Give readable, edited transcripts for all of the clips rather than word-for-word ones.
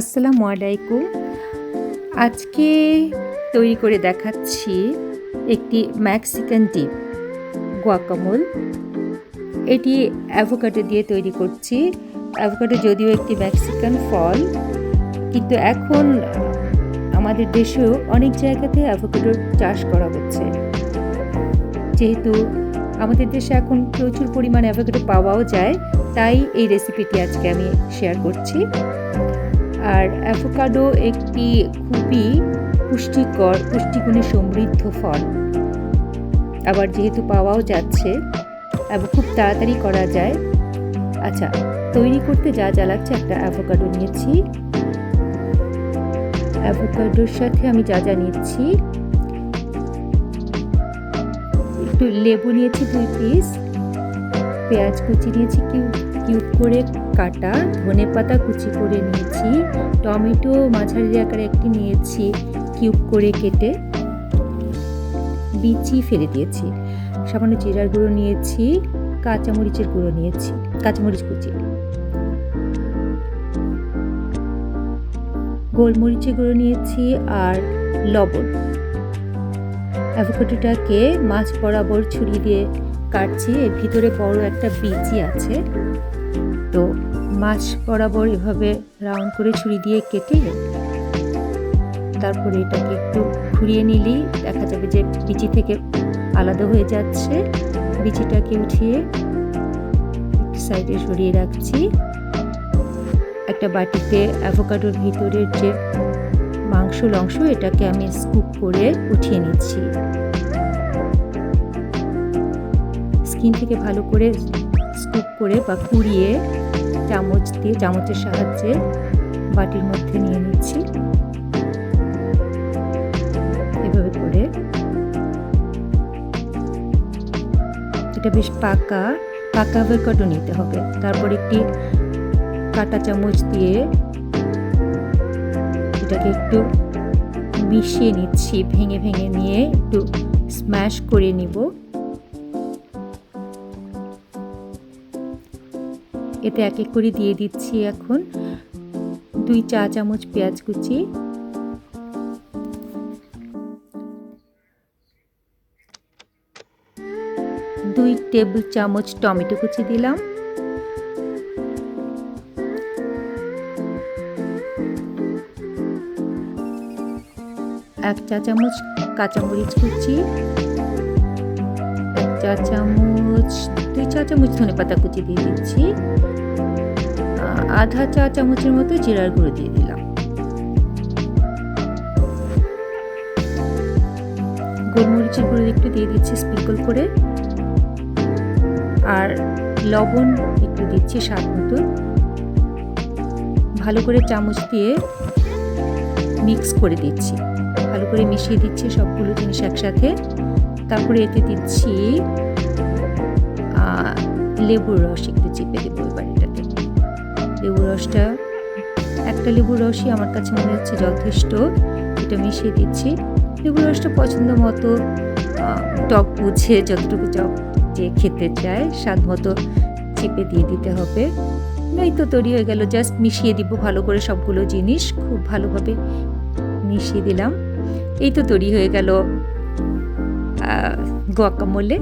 আসসালামু আলাইকুম। আজকে তৈরি করে দেখাচ্ছি একটি মেক্সিকান ডিপ গুয়াকামোল। এটি অ্যাভোকাডো দিয়ে তৈরি করছি। অ্যাভোকাডো যদিও একটি মেক্সিকান ফল, কিন্তু এখন আমাদের দেশেও অনেক জায়গাতে অ্যাভোকাডোর চাষ করা হচ্ছে। যেহেতু আমাদের দেশে এখন প্রচুর পরিমাণে অ্যাভোকাডো পাওয়াও যায়, তাই এই রেসিপিটি আজকে আমি শেয়ার করছি। আর অ্যাভোকাডো একটি খুবই পুষ্টিগুণে সমৃদ্ধ ফল, আবার যেহেতু পাওয়াও যাচ্ছে এবং খুব তাড়াতাড়ি করা যায়। আচ্ছা, তৈরি করতে যা যা লাগছে, একটা অ্যাভোকাডো নিয়েছি। অ্যাভোকাডোর সাথে আমি যা যা নিচ্ছি, একটু লেবু নিয়েছি 2 পিস, পেঁয়াজ কুচি নিয়েছি কিউব করে কাটা, ধনেপাতা কুচি করে নিয়েছি, টমেটো মাঝারি আকারে একটি নিয়েছি কিউব করে কেটে, বিচি ফেলে দিয়েছি, সামান্য জিরার গুঁড়ো নিয়েছি, কাঁচামরিচের গুঁড়ো নিয়েছি, কাঁচামরিচ কুচি, গোলমরিচের গুঁড়ো নিয়েছি আর লবণ। অ্যাভোকাডোটাকে মাছ বরাবর ছুরি দিয়ে কাটছি। এর ভিতরে বড় একটা বিচি আছে, তো মাছ বরাবর এভাবে রাউন্ড করে ছুরি দিয়ে কেটে তারপরে এটাকে একটু ঘুরিয়ে নিলেই দেখা যাবে যে বিচি থেকে আলাদা হয়ে যাচ্ছে। বিচিটাকে উঠিয়ে একটু সাইডে সরিয়ে রাখছি। একটা বাটিতে অ্যাভোকাডোর ভিতরের যে মাংসল অংশ, এটাকে আমি স্কুপ করে উঠিয়ে নিচ্ছি। স্কিন থেকে ভালো করে স্কুপ করে বা কুড়িয়ে চামচের সাহায্যে বাটির মধ্যে নিয়ে নিচ্ছি। এভাবে করে এটা বেশ পাকা অ্যাভোকাডো নিতে হবে। তারপর একটি কাঁটা চামচ দিয়ে এটাকে একটু মিশিয়ে নিচ্ছি, ভেঙে ভেঙে নিয়ে একটু স্ম্যাশ করে নিব। এতে এক এক করে দিয়ে দিচ্ছি এখন 2 চা চামচ পেঁয়াজ কুচি, 2 টেবিল চামচ টমেটো কুচি দিলাম, 1 চা চামচ কাঁচামরিচ কুচি, 2 চা চামচ ধনেপাতা কুচি দিয়ে দিচ্ছি, আধা চা চামচের মতো জিরার গুঁড়ো দিয়ে দিলাম, গোলমরিচের গুঁড়ো একটু দিয়ে দিচ্ছি স্প্রিঙ্কল করে, আর লবণ একটু দিচ্ছি স্বাদ মতো। ভালো করে চামচ দিয়ে মিক্স করে দিচ্ছি, ভালো করে মিশিয়ে দিচ্ছি সবগুলো জিনিস একসাথে। তারপরে এতে দিচ্ছি লেবুর রস, একটু চিপে দেবো এবার এটাতে। লেবুর রসটা, একটা লেবুর রসই আমার কাছে মনে হচ্ছে যথেষ্ট। এটা মিশিয়ে দিচ্ছি। লেবুর রসটা পছন্দ মতো, টক বুঝে যতটুকু যে খেতে চায় স্বাদ মতো চিপে দিয়ে দিতে হবে। নয়তো তৈরি হয়ে গেল। জাস্ট মিশিয়ে দিব ভালো করে সবগুলো জিনিস, খুব ভালোভাবে মিশিয়ে দিলাম। এই তো তৈরি হয়ে গেল গুয়াকামোলে।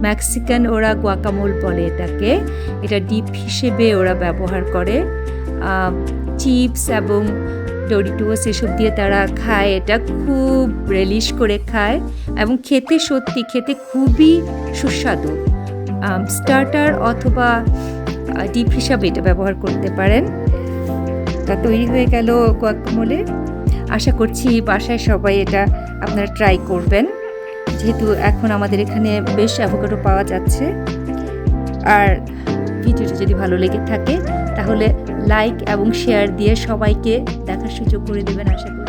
মেক্সিকান ওরা গুয়াকামোল বলে এটাকে। এটা ডিপ হিসেবে ওরা ব্যবহার করে। চিপস এবং ডোরিটোস এসব দিয়ে তারা খায়, এটা খুব রিলিশ করে খায় এবং খেতে খুবই সুস্বাদু। স্টার্টার অথবা ডিপ হিসাবে এটা ব্যবহার করতে পারেন। তা তৈরি হয়ে গেল গুয়াকামোলে। আশা করছি বাসায় সবাই এটা আপনারা ট্রাই করবেন, যেহেতু এখন আমাদের এখানে বেশ অ্যাভোকাডো পাওয়া যাচ্ছে। আর ভিডিওটি যদি ভালো লেগে থাকে তাহলে লাইক এবং শেয়ার দিয়ে সবাইকে দেখার সুযোগ করে দেবেন আশা করি।